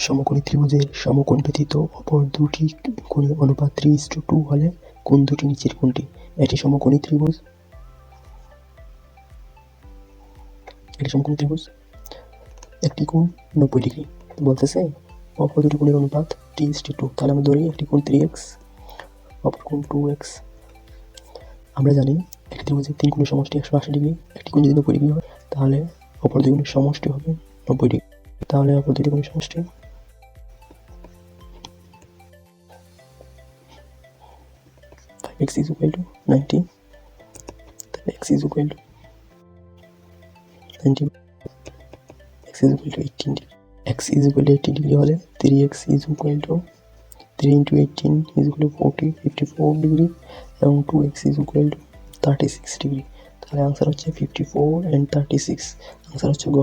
সমকোণী ত্রিভুজের সমকোণ ব্যতীত অপর দুটি কোণের অনুপাত 3:2 হলে কোন দুটি নিচের কোনটি? এটি সমকোণী ত্রিভুজ। একটি কোণ 90 ডিগ্রি বলতেছে, অপর দুটি কোণের অনুপাত 3:2। তাহলে আমরা ধরি একটি কোণ 3x, অপর কোণ 2x। আমরা জানি একটি ত্রিভুজের তিন কোণের সমষ্টি 180 ডিগ্রি। একটি কোণ যদি 90 ডিগ্রি হয় তাহলে অপর দুই কোণের সমষ্টি হবে 90 ডিগ্রি। তাহলে অপর দুটি কোণের সমষ্টি x is equal to 90, x is equal to 90, x is equal to 18 degree। x is equal to 80 degree হলে 3x is equal to 3 into 18 is equal to 54 degree এবং 2x is equal to 36 degree. তাহলে answer হচ্ছে 54 and 36। Answer হচ্ছে গ।